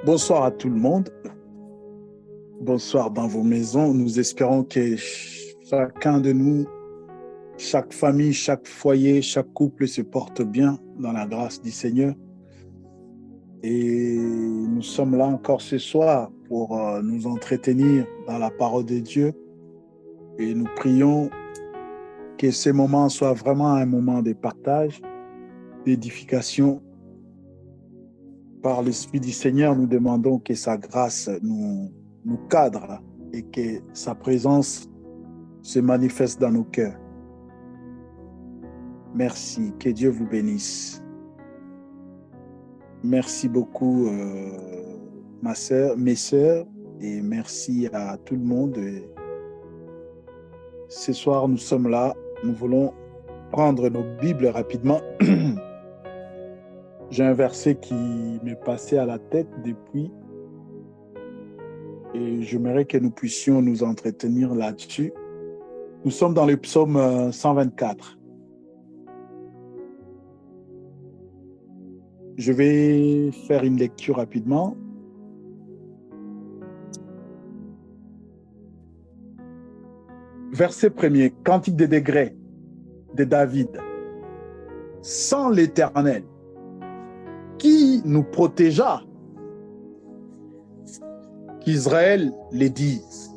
Bonsoir à tout le monde. Bonsoir dans vos maisons. Nous espérons que chacun de nous, chaque famille, chaque foyer, chaque couple se porte bien dans la grâce du Seigneur. Et nous sommes là encore ce soir pour nous entretenir dans la parole de Dieu. Et nous prions que ce moment soit vraiment un moment de partage, d'édification. Par l'Esprit du Seigneur, nous demandons que sa grâce nous cadre et que sa présence se manifeste dans nos cœurs. Merci, que Dieu vous bénisse. Merci beaucoup, mes sœurs, et merci à tout le monde. Ce soir, nous sommes là, nous voulons prendre nos Bibles rapidement. J'ai un verset qui m'est passé à la tête depuis et j'aimerais que nous puissions nous entretenir là-dessus. Nous sommes dans le psaume 124. Je vais faire une lecture rapidement. Verset 1er, Cantique des degrés de David. Sans l'Éternel, qui nous protégea, qu'Israël les dise.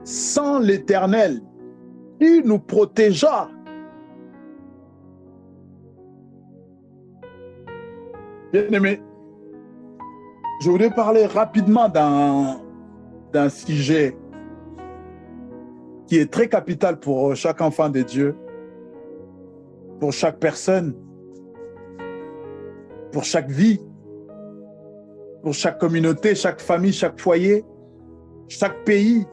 Sans l'Éternel, qui nous protégea. Bien-aimés, je voudrais parler rapidement d'un sujet qui est très capital pour chaque enfant de Dieu, pour chaque personne, pour chaque vie, pour chaque communauté, chaque famille, chaque foyer, chaque pays.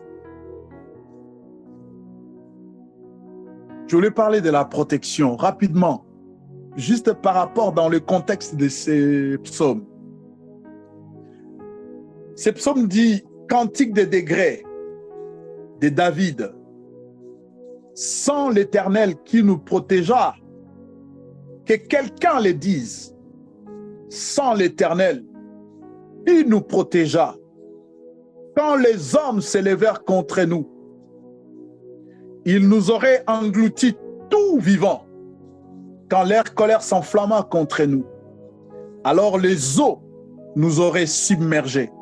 Je voulais parler de la protection rapidement, juste par rapport dans le contexte de ces psaumes. Ces psaumes dit Cantique des degrés de David. Sans l'Éternel qui nous protégea, que quelqu'un le dise. Sans l'Éternel, il nous protégea. Quand les hommes s'élevèrent contre nous, ils nous auraient engloutis tout vivant. Quand leur colère s'enflamma contre nous, alors les eaux nous auraient submergés.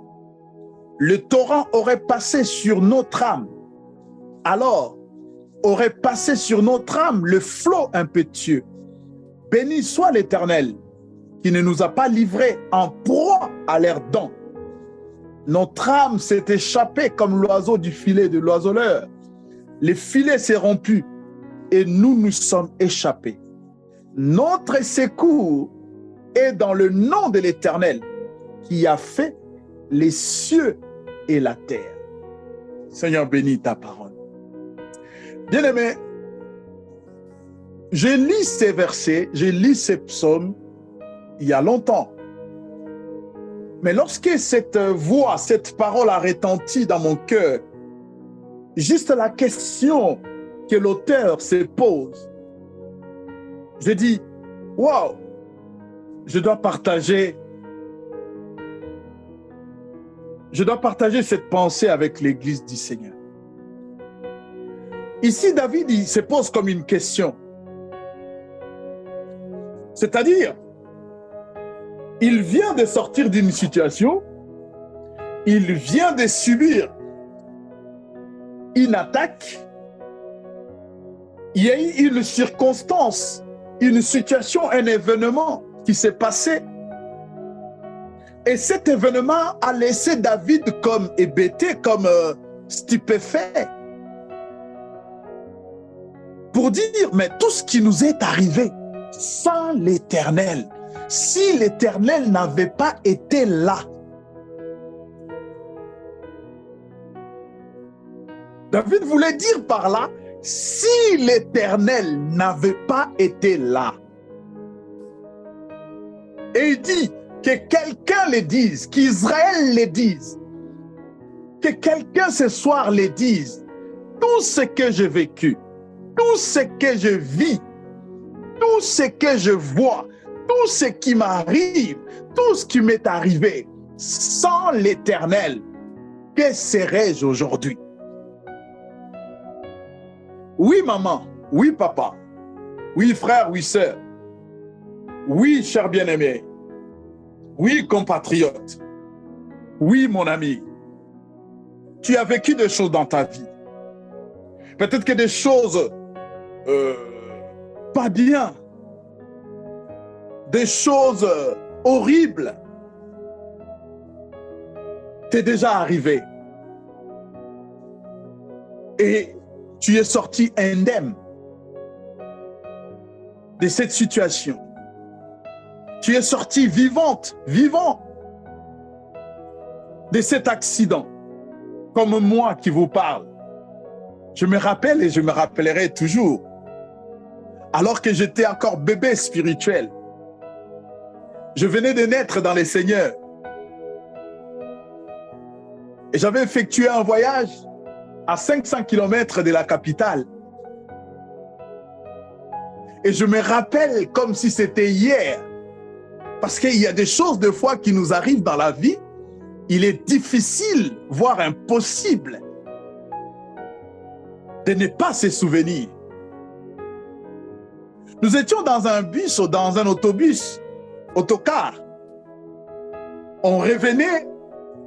Le torrent aurait passé sur notre âme. Alors aurait passé sur notre âme le flot impétueux. Béni soit l'Éternel, qui ne nous a pas livrés en proie à leurs dents. Notre âme s'est échappée comme l'oiseau du filet de l'oiseleur. Le filet s'est rompu et nous sommes échappés. Notre secours est dans le nom de l'Éternel qui a fait les cieux et la terre. Seigneur, bénis ta parole. Bien-aimés, j'ai lu ces versets, j'ai lu ces psaumes il y a longtemps. Mais lorsque cette voix, cette parole a retenti dans mon cœur, juste la question que l'auteur se pose, j'ai dit, waouh, je dois partager cette pensée avec l'Église du Seigneur. Ici, David, il se pose comme une question. C'est-à-dire, il vient de sortir d'une situation, il vient de subir une attaque, il y a eu une circonstance, une situation, un événement qui s'est passé. Et cet événement a laissé David comme hébété, comme stupéfait. Pour dire, mais tout ce qui nous est arrivé, sans l'Éternel, si l'Éternel n'avait pas été là, David voulait dire par là, si l'Éternel n'avait pas été là. Et il dit que quelqu'un le dise, qu'Israël le dise, que quelqu'un ce soir le dise, tout ce que j'ai vécu, tout ce que je vis, tout ce que je vois, tout ce qui m'arrive, tout ce qui m'est arrivé, sans l'Éternel, que serais-je aujourd'hui? Oui, maman, oui, papa, oui, frère, oui, sœur, oui, cher bien-aimé, oui, compatriote, oui, mon ami, tu as vécu des choses dans ta vie. Peut-être que des choses pas bien, des choses horribles t'est déjà arrivé. Et tu es sorti indemne de cette situation. Tu es sorti vivant de cet accident, comme moi qui vous parle. Je me rappelle et je me rappellerai toujours, alors que j'étais encore bébé spirituel. Je venais de naître dans le Seigneur. Et j'avais effectué un voyage à 500 km de la capitale. Et je me rappelle comme si c'était hier. Parce qu'il y a des choses des fois qui nous arrivent dans la vie. Il est difficile, voire impossible, de ne pas se souvenir. Nous étions dans un bus ou dans un autocar. On revenait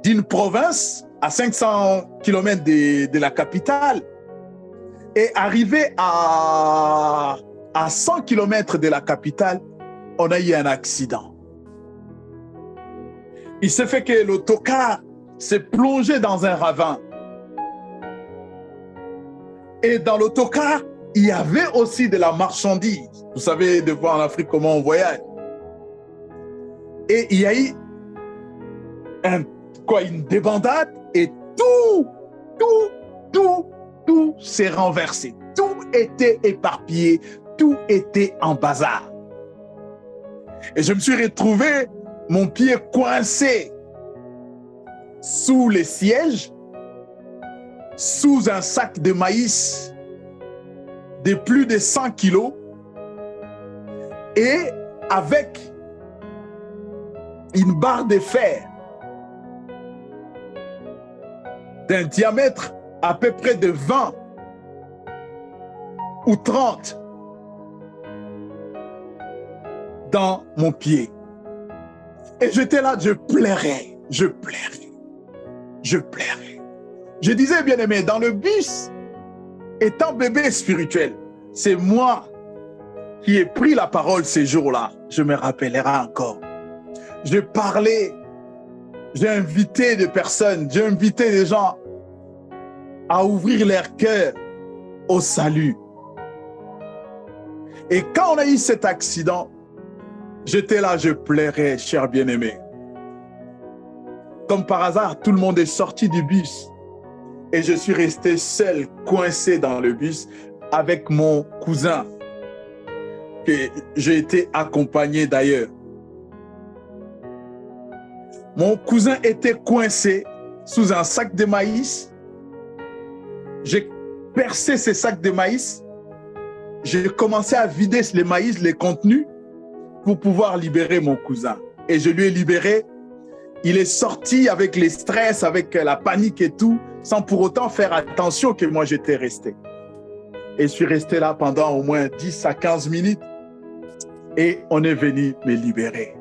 d'une province à 500 km de la capitale et arrivé à 100 km de la capitale, on a eu un accident. Il s'est fait que l'autocar s'est plongé dans un ravin. Et dans l'autocar, il y avait aussi de la marchandise. Vous savez, de voir en Afrique comment on voyage. Et il y a eu une débandade et tout s'est renversé. Tout était éparpillé, tout était en bazar. Et je me suis retrouvé, mon pied coincé sous les sièges, sous un sac de maïs de plus de 100 kilos et avec une barre de fer d'un diamètre à peu près de 20 ou 30 dans mon pied. Et j'étais là, je pleurais. Je disais, bien aimé, dans le bus, étant bébé spirituel, c'est moi qui ai pris la parole ces jours-là. Je me rappellerai encore. Je parlais, j'ai invité des personnes, j'ai invité des gens à ouvrir leur cœur au salut. Et quand on a eu cet accident, j'étais là, je pleurais, cher bien-aimé. Comme par hasard, tout le monde est sorti du bus. Et je suis resté seul, coincé dans le bus, avec mon cousin, que j'ai été accompagné d'ailleurs. Mon cousin était coincé sous un sac de maïs. J'ai percé ces sacs de maïs. J'ai commencé à vider les maïs, les contenus, pour pouvoir libérer mon cousin. Et je lui ai libéré. Il est sorti avec les stress, avec la panique et tout, sans pour autant faire attention que moi j'étais resté. Et je suis resté là pendant au moins 10 à 15 minutes. Et on est venu me libérer.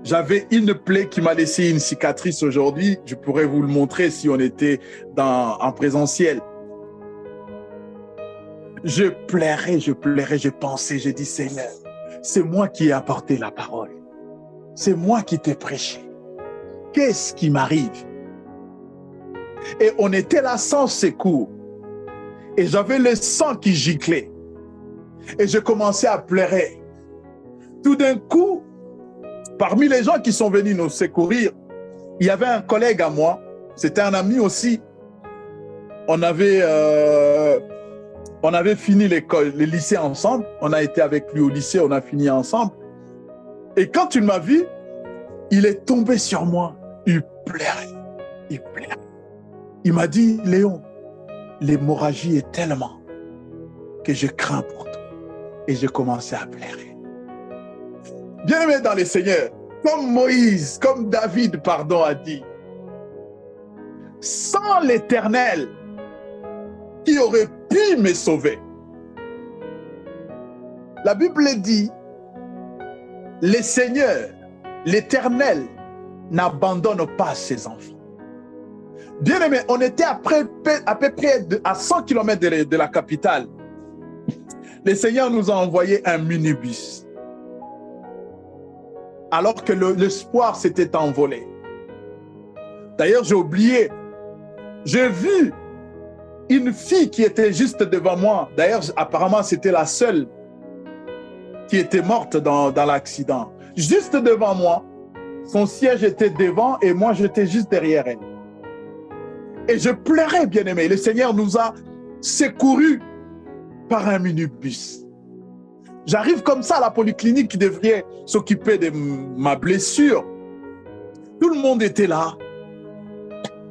J'avais une plaie qui m'a laissé une cicatrice aujourd'hui. Je pourrais vous le montrer si on était en présentiel. Je pleurais, je pensais, j'ai dit, Seigneur, c'est moi qui ai apporté la parole. C'est moi qui t'ai prêché. Qu'est-ce qui m'arrive? Et on était là sans secours. Et j'avais le sang qui giclait. Et je commençais à pleurer. Tout d'un coup, parmi les gens qui sont venus nous secourir, il y avait un collègue à moi, c'était un ami aussi. On avait fini l'école, le lycée ensemble. On a été avec lui au lycée, on a fini ensemble. Et quand il m'a vu, il est tombé sur moi. Il pleurait. Il m'a dit, Léon, l'hémorragie est tellement que je crains pour toi. Et j'ai commencé à pleurer. Bien-aimé dans les Seigneurs, comme Moïse, comme David, pardon, a dit, sans l'Éternel qui aurait pu me sauver. La Bible dit, le Seigneur, l'Éternel, n'abandonne pas ses enfants. Bien-aimé, on était à peu près à 100 km de la capitale. Le Seigneur nous a envoyé un minibus. Alors que l'espoir s'était envolé. D'ailleurs, j'ai oublié. J'ai vu une fille qui était juste devant moi. D'ailleurs, apparemment, c'était la seule qui était morte dans l'accident. Juste devant moi. Son siège était devant et moi, j'étais juste derrière elle. Et je pleurais, bien-aimé. Le Seigneur nous a secourus par un minibus. J'arrive comme ça à la polyclinique qui devrait s'occuper de ma blessure. Tout le monde était là.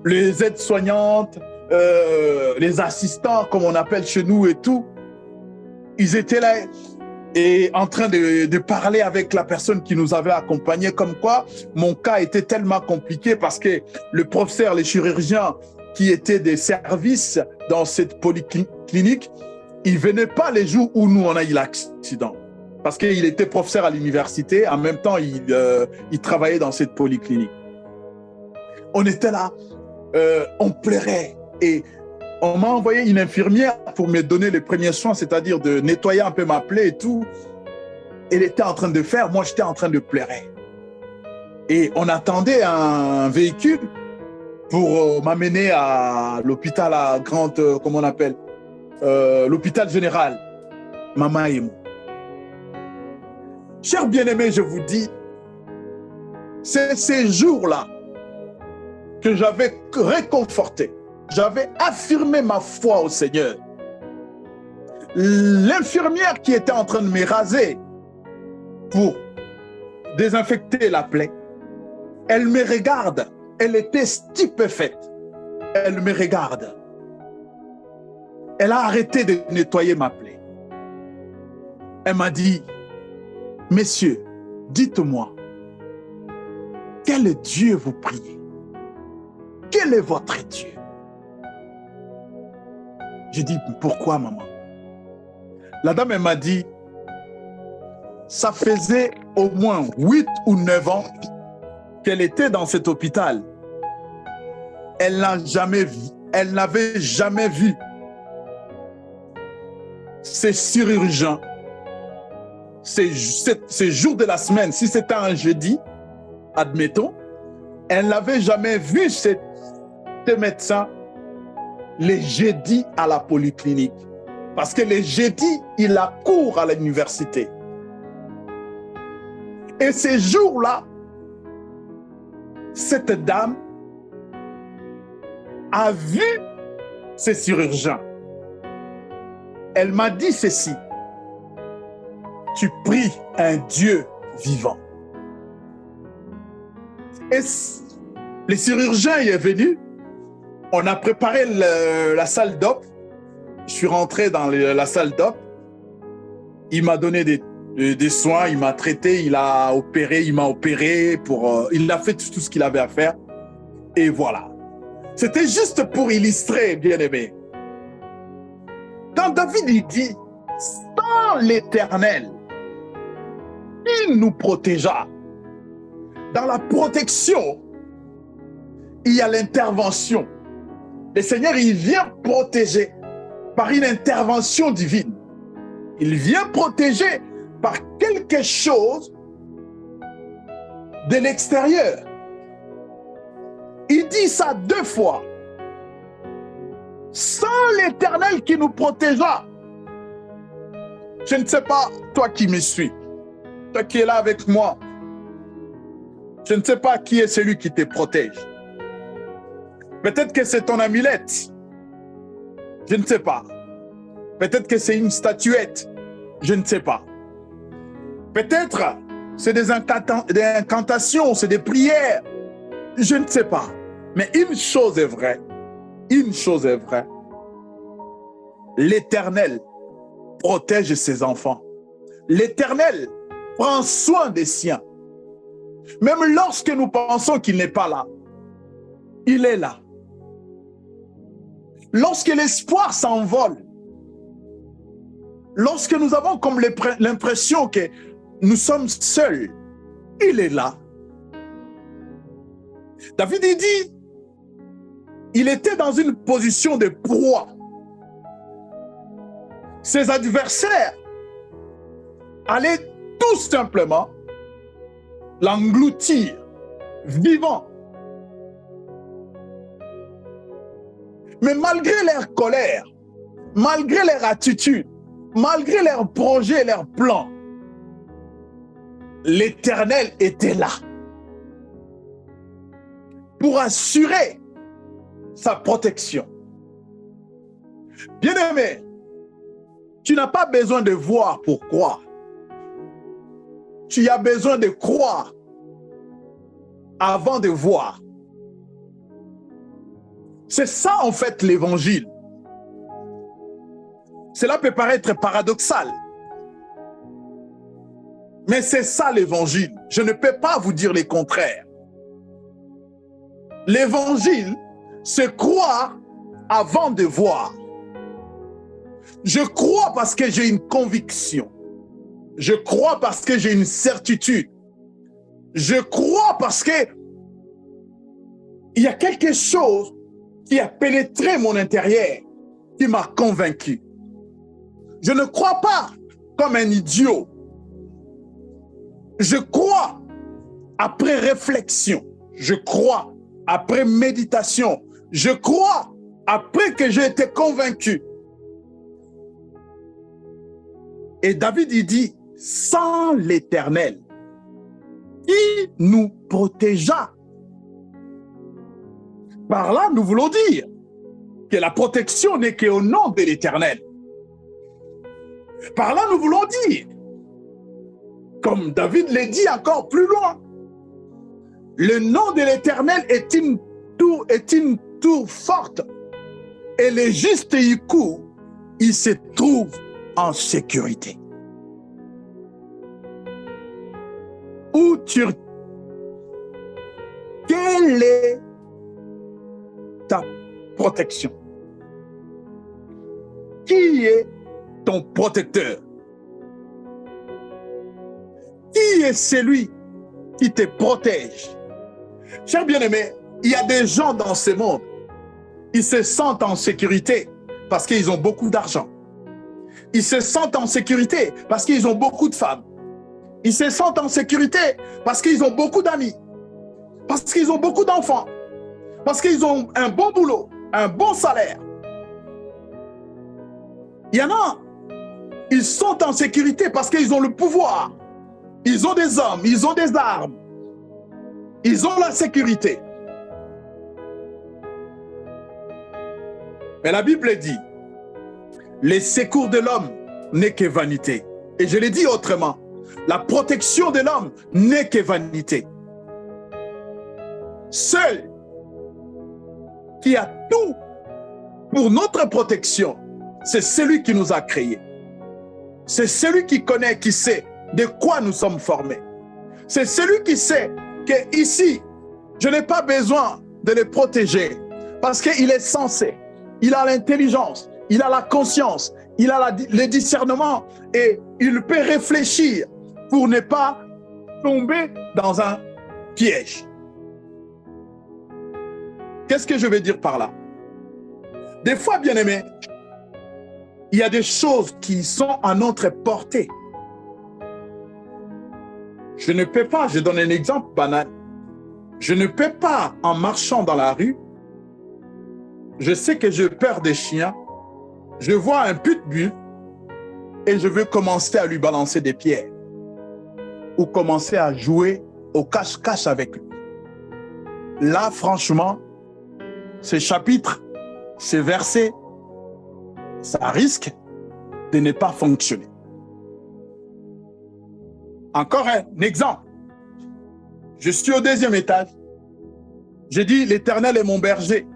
Les aides-soignantes, les assistants, comme on appelle chez nous et tout. Ils étaient là et en train de parler avec la personne qui nous avait accompagnés, comme quoi mon cas était tellement compliqué parce que le professeur, les chirurgiens qui étaient des services dans cette polyclinique, il ne venait pas les jours où nous, on a eu l'accident. Parce qu'il était professeur à l'université. En même temps, il travaillait dans cette polyclinique. On était là, on pleurait. Et on m'a envoyé une infirmière pour me donner les premiers soins, c'est-à-dire de nettoyer un peu ma plaie et tout. Elle était en train de faire, moi, j'étais en train de pleurer. Et on attendait un véhicule pour m'amener à l'hôpital à grande, comment on appelle, l'hôpital général, Mama Emo. Chers bien-aimés, je vous dis, c'est ces jours-là que j'avais réconforté, j'avais affirmé ma foi au Seigneur. L'infirmière qui était en train de me raser pour désinfecter la plaie, elle me regarde, elle était stupéfaite, elle me regarde. Elle a arrêté de nettoyer ma plaie. Elle m'a dit, messieurs, dites-moi, quel Dieu vous priez? Quel est votre Dieu? J'ai dit, pourquoi, maman? La dame, elle m'a dit, ça faisait au moins 8 ou 9 ans qu'elle était dans cet hôpital. Elle n'avait jamais vu ces chirurgiens, ces jours de la semaine, si c'était un jeudi, admettons, elle n'avait jamais vu ces médecins les jeudis à la polyclinique. Parce que les jeudis, il a cours à l'université. Et ces jours-là, cette dame a vu ces chirurgiens. Elle m'a dit ceci, tu pries un Dieu vivant. Et le chirurgien est venu, on a préparé la salle d'op, je suis rentré dans la salle d'op, il m'a donné des soins, il m'a traité, il m'a opéré, il a fait tout ce qu'il avait à faire, et voilà. C'était juste pour illustrer, bien-aimé. Quand David il dit, sans l'Éternel, il nous protégea. Dans la protection, il y a l'intervention. Le Seigneur, il vient protéger par une intervention divine. Il vient protéger par quelque chose de l'extérieur. Il dit ça 2 fois. Sans l'Éternel qui nous protégera. Je ne sais pas, toi qui me suis, toi qui es là avec moi, je ne sais pas qui est celui qui te protège. Peut-être que c'est ton amulette. Je ne sais pas. Peut-être que c'est une statuette. Je ne sais pas. Peut-être c'est des incantations, c'est des prières. Je ne sais pas. Mais une chose est vraie. Une chose est vraie. L'Éternel protège ses enfants. L'Éternel prend soin des siens. Même lorsque nous pensons qu'il n'est pas là, il est là. Lorsque l'espoir s'envole, lorsque nous avons comme l'impression que nous sommes seuls, il est là. David, il dit, il était dans une position de proie. Ses adversaires allaient tout simplement l'engloutir, vivant. Mais malgré leur colère, malgré leur attitude, malgré leurs projets, leurs plans, l'Éternel était là pour assurer sa protection. Bien-aimé, tu n'as pas besoin de voir pour croire. Tu as besoin de croire avant de voir. C'est ça en fait l'évangile. Cela peut paraître paradoxal, mais c'est ça l'évangile. Je ne peux pas vous dire le contraire. L'évangile, c'est croire avant de voir. Je crois parce que j'ai une conviction. Je crois parce que j'ai une certitude. Je crois parce que il y a quelque chose qui a pénétré mon intérieur, qui m'a convaincu. Je ne crois pas comme un idiot. Je crois après réflexion. Je crois après méditation. Je crois après que j'ai été convaincu. Et David, il dit, sans l'Éternel, qui nous protégea. Par là, nous voulons dire que la protection n'est qu'au nom de l'Éternel. Par là, nous voulons dire, comme David le dit encore plus loin, le nom de l'Éternel est une tour forte, et le juste y court, il se trouve en sécurité. Où quelle est ta protection? Qui est ton protecteur? Qui est celui qui te protège? Chers bien-aimés, il y a des gens dans ce monde, ils se sentent en sécurité parce qu'ils ont beaucoup d'argent. Ils se sentent en sécurité parce qu'ils ont beaucoup de femmes. Ils se sentent en sécurité parce qu'ils ont beaucoup d'amis, parce qu'ils ont beaucoup d'enfants, parce qu'ils ont un bon boulot, un bon salaire. Il y en a, ils sont en sécurité parce qu'ils ont le pouvoir. Ils ont des hommes, ils ont des armes. Ils ont la sécurité. Mais la Bible dit, les secours de l'homme n'est que vanité. Et je l'ai dit autrement, la protection de l'homme n'est que vanité. Seul qui a tout pour notre protection, c'est celui qui nous a créés. C'est celui qui connaît, qui sait de quoi nous sommes formés. C'est celui qui sait qu'ici, je n'ai pas besoin de le protéger parce qu'il est censé, il a l'intelligence, il a la conscience, il a le discernement et il peut réfléchir pour ne pas tomber dans un piège. Qu'est-ce que je veux dire par là? Des fois, bien-aimés, il y a des choses qui sont à notre portée. Je ne peux pas, je donne un exemple banal. Je ne peux pas, en marchant dans la rue, je sais que j'ai peur des chiens, je vois un pitbull et je veux commencer à lui balancer des pierres ou commencer à jouer au cache-cache avec lui. Là, franchement, ces chapitres, ces versets, ça risque de ne pas fonctionner. Encore un exemple. Je suis au 2e étage. J'ai dit, l'Éternel est mon berger.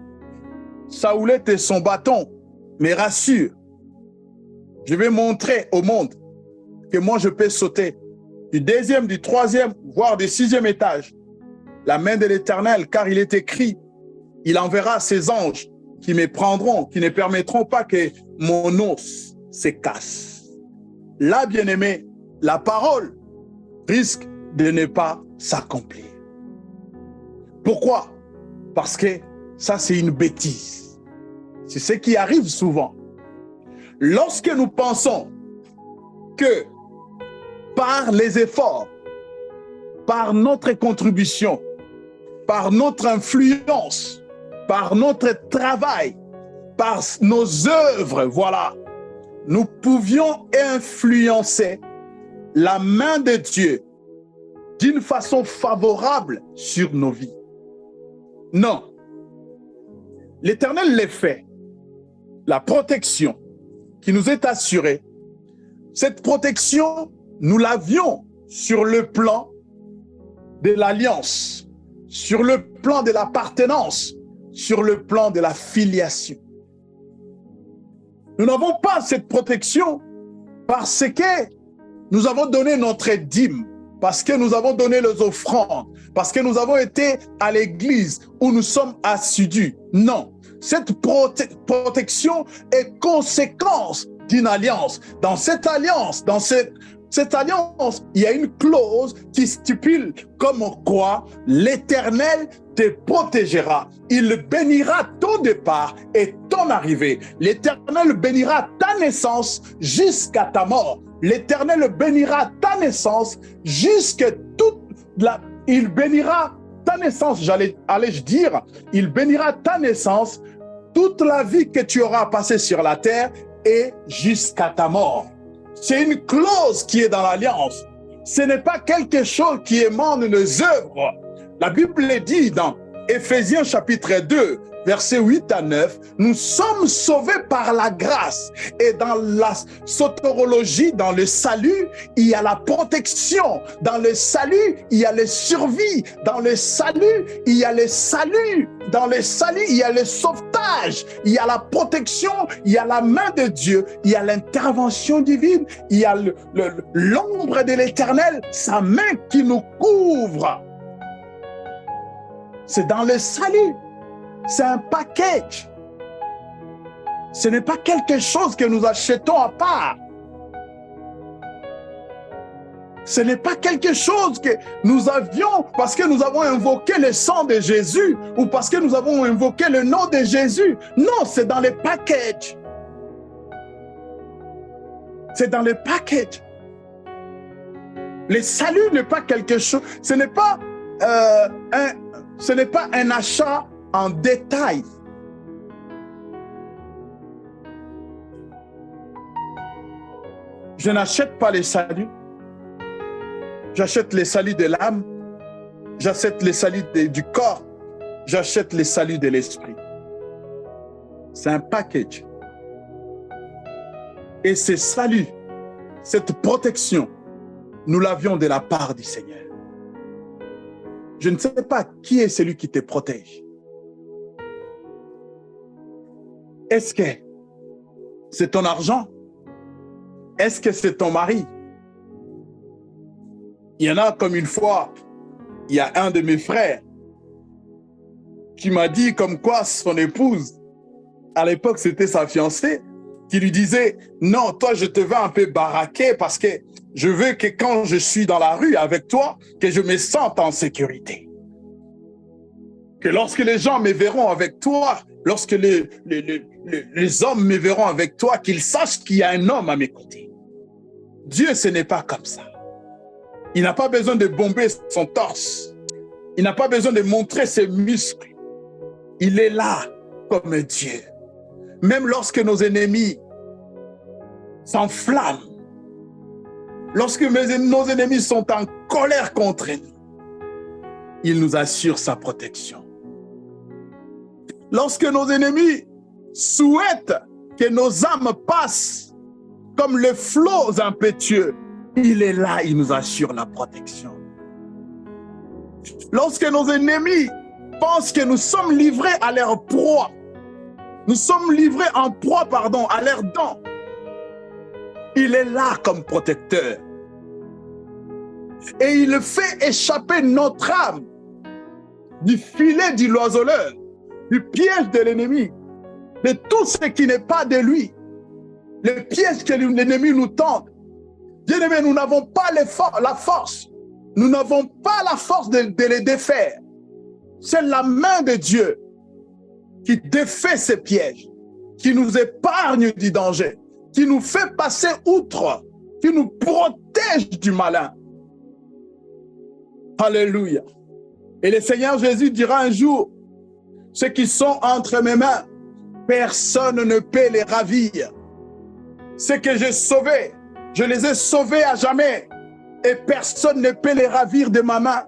Sa houlette et son bâton me rassurent. Je vais montrer au monde que moi, je peux sauter du deuxième, du troisième, voire du sixième étage. La main de l'Éternel, car il est écrit, il enverra ses anges qui me prendront, qui ne permettront pas que mon os se casse. Là, bien-aimé, la parole risque de ne pas s'accomplir. Pourquoi? Parce que ça, c'est une bêtise. C'est ce qui arrive souvent. Lorsque nous pensons que par les efforts, par notre contribution, par notre influence, par notre travail, par nos œuvres, voilà, nous pouvions influencer la main de Dieu d'une façon favorable sur nos vies. Non. L'Éternel les fait. La protection qui nous est assurée, cette protection, nous l'avions sur le plan de l'alliance, sur le plan de l'appartenance, sur le plan de la filiation. Nous n'avons pas cette protection parce que nous avons donné notre dîme, parce que nous avons donné les offrandes, parce que nous avons été à l'église où nous sommes assidus. Non, cette protection est conséquence d'une alliance. Dans cette alliance, il y a une clause qui stipule comme quoi l'Éternel te protégera. Il bénira ton départ et ton arrivée. L'Éternel bénira ta naissance jusqu'à ta mort. L'Éternel bénira ta naissance jusqu'à toute la... Il bénira ta naissance, il bénira ta naissance, toute la vie que tu auras passée sur la terre et jusqu'à ta mort. C'est une clause qui est dans l'alliance. Ce n'est pas quelque chose qui émane des œuvres. La Bible dit dans Éphésiens chapitre 2, versets 8 à 9, nous sommes sauvés par la grâce. Et dans la soteriologie, dans le salut, il y a la protection. Dans le salut, il y a les survies. Dans le salut, il y a le salut. Dans le salut, il y a le sauvetage. Il y a la protection. Il y a la main de Dieu. Il y a l'intervention divine. Il y a l'ombre de l'Éternel, sa main qui nous couvre. C'est dans le salut. C'est un package. Ce n'est pas quelque chose que nous achetons à part. Ce n'est pas quelque chose que nous avions parce que nous avons invoqué le sang de Jésus ou parce que nous avons invoqué le nom de Jésus. Non, c'est dans le package. C'est dans le package. Le salut n'est pas quelque chose, ce n'est pas un achat en détail. Je n'achète pas les saluts. J'achète les saluts de l'âme. J'achète les saluts du corps. J'achète les saluts de l'esprit. C'est un package. Et ces saluts, cette protection, nous l'avions de la part du Seigneur. Je ne sais pas qui est celui qui te protège. Est-ce que c'est ton argent? Est-ce que c'est ton mari? Il y en a comme une fois, il y a un de mes frères qui m'a dit comme quoi son épouse, à l'époque c'était sa fiancée, qui lui disait « Non, toi je te veux un peu baraquer parce que je veux que quand je suis dans la rue avec toi, que je me sente en sécurité. Que lorsque les gens me verront avec toi, lorsque les hommes me verront avec toi, qu'ils sachent qu'il y a un homme à mes côtés. » Dieu, ce n'est pas comme ça. Il n'a pas besoin de bomber son torse. Il n'a pas besoin de montrer ses muscles. Il est là comme Dieu. Même lorsque nos ennemis s'enflamment, lorsque nos ennemis sont en colère contre nous, il nous assure sa protection. Lorsque nos ennemis souhaitent que nos âmes passent comme le flot impétueux, il est là, il nous assure la protection. Lorsque nos ennemis pensent que nous sommes livrés à leur proie, nous sommes livrés en proie, à leurs dents, il est là comme protecteur. Et il fait échapper notre âme du filet du l'oiseleur, du piège de l'ennemi, de tout ce qui n'est pas de lui. Le piège que l'ennemi nous tente. Bien-aimés, nous n'avons pas la force. Nous n'avons pas la force de les défaire. C'est la main de Dieu qui défait ces pièges, qui nous épargne du danger, qui nous fait passer outre, qui nous protège du malin. Alléluia. Et le Seigneur Jésus dira un jour, ceux qui sont entre mes mains, personne ne peut les ravir. Ceux que j'ai sauvés, je les ai sauvés à jamais. Et personne ne peut les ravir de ma main.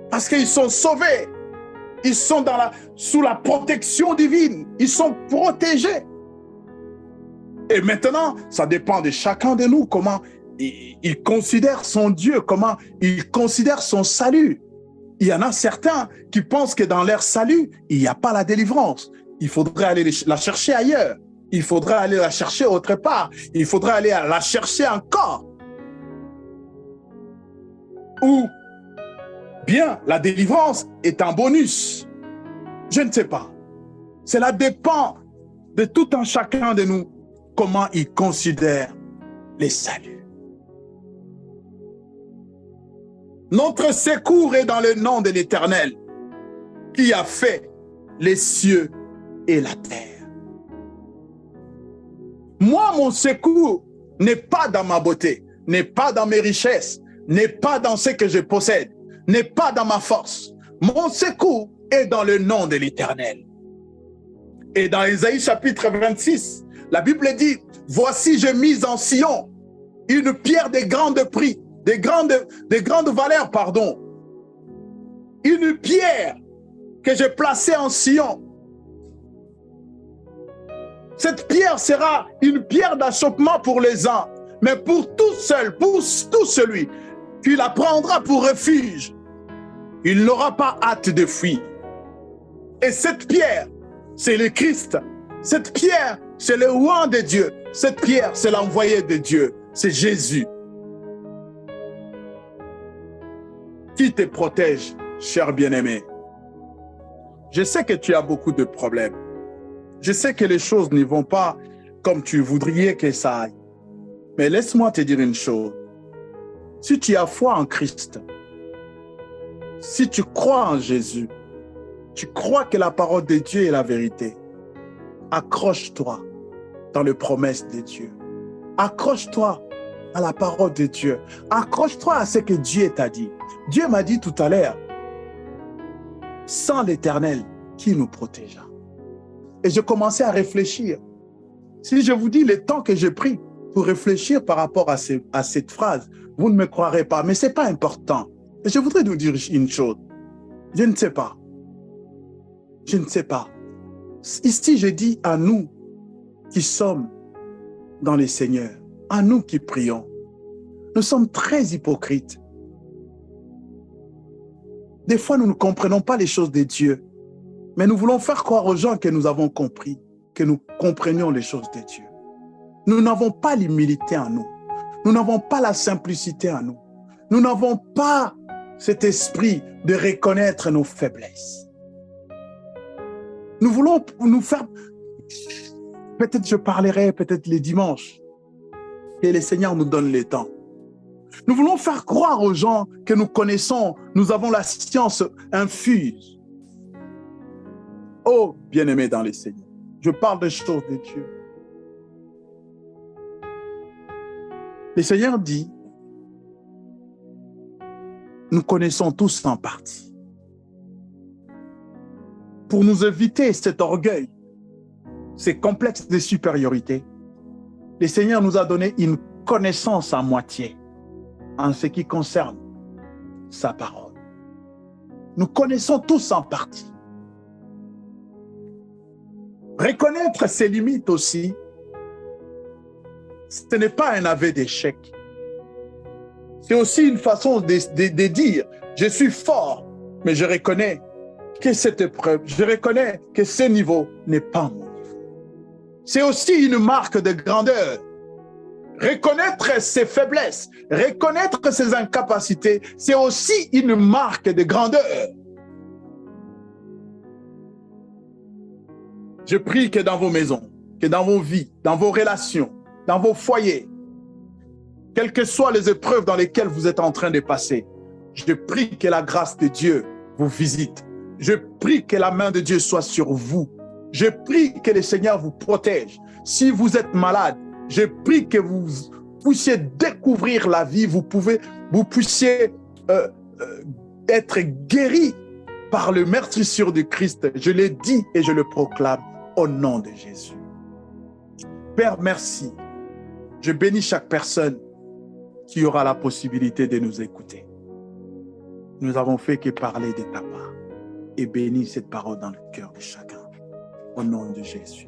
Parce qu'ils sont sauvés. Ils sont sous la protection divine. Ils sont protégés. Et maintenant, ça dépend de chacun de nous, comment il considère son Dieu, comment il considère son salut. Il y en a certains qui pensent que dans leur salut, il n'y a pas la délivrance. Il faudrait aller la chercher ailleurs. Il faudrait aller la chercher autre part. Il faudrait aller la chercher encore. Ou bien la délivrance est un bonus. Je ne sais pas. Cela dépend de tout un chacun de nous, comment il considère les saluts. Notre secours est dans le nom de l'Éternel, qui a fait les cieux et la terre. Moi, mon secours n'est pas dans ma beauté, n'est pas dans mes richesses, n'est pas dans ce que je possède, n'est pas dans ma force. Mon secours est dans le nom de l'Éternel. Et dans Ésaïe chapitre 26, la Bible dit, « Voici, je mise en Sion une pierre de grande prix, de grande valeur, pardon. Une pierre que j'ai placée en Sion. Cette pierre sera une pierre d'achoppement pour les uns, mais pour tout seul, pour tout celui qui la prendra pour refuge, il n'aura pas hâte de fuir. Et cette pierre, c'est le Christ. Cette pierre, c'est le roi de Dieu. Cette pierre, c'est l'envoyé de Dieu. C'est Jésus. Qui te protège, cher bien-aimé? Je sais que tu as beaucoup de problèmes. Je sais que les choses ne vont pas comme tu voudrais que ça aille. Mais laisse-moi te dire une chose. Si tu as foi en Christ, si tu crois en Jésus, tu crois que la parole de Dieu est la vérité, accroche-toi dans les promesses de Dieu. Accroche-toi à la parole de Dieu. Accroche-toi à ce que Dieu t'a dit. Dieu m'a dit tout à l'heure, sans l'Éternel, qui nous protégera? Et je commençais à réfléchir. Si je vous dis le temps que j'ai pris pour réfléchir par rapport à cette phrase, vous ne me croirez pas, mais ce n'est pas important. Et je voudrais vous dire une chose. Je ne sais pas. Je ne sais pas. Ici, je dis à nous qui sommes dans les Seigneurs, à nous qui prions, nous sommes très hypocrites. Des fois, nous ne comprenons pas les choses de Dieu, mais nous voulons faire croire aux gens que nous avons compris, que nous comprenions les choses de Dieu. Nous n'avons pas l'humilité en nous. Nous n'avons pas la simplicité en nous. Nous n'avons pas cet esprit de reconnaître nos faiblesses. Nous voulons nous faire... Peut-être je parlerai, peut-être les dimanches, et le Seigneur nous donne le temps. Nous voulons faire croire aux gens que nous connaissons, nous avons la science infuse. Oh, bien-aimés dans le Seigneur, je parle des choses de Dieu. Le Seigneur dit, nous connaissons tous en partie. Pour nous éviter cet orgueil, ces complexes de supériorité, le Seigneur nous a donné une connaissance à moitié en ce qui concerne sa parole. Nous connaissons tous en partie. Reconnaître ses limites aussi, ce n'est pas un aveu d'échec. C'est aussi une façon de dire, je suis fort, mais je reconnais que cette épreuve, je reconnais que ce niveau n'est pas mon niveau. C'est aussi une marque de grandeur. Reconnaître ses faiblesses, reconnaître ses incapacités, c'est aussi une marque de grandeur. Je prie que dans vos maisons, que dans vos vies, dans vos relations, dans vos foyers, quelles que soient les épreuves dans lesquelles vous êtes en train de passer, je prie que la grâce de Dieu vous visite. Je prie que la main de Dieu soit sur vous. Je prie que le Seigneur vous protège. Si vous êtes malade, je prie que vous puissiez découvrir la vie, vous puissiez être guéri par le meurtrissure de Christ. Je l'ai dit et je le proclame au nom de Jésus. Père, merci. Je bénis chaque personne qui aura la possibilité de nous écouter. Nous avons fait que parler de ta part et bénis cette parole dans le cœur de chacun. Au nom de Jésus.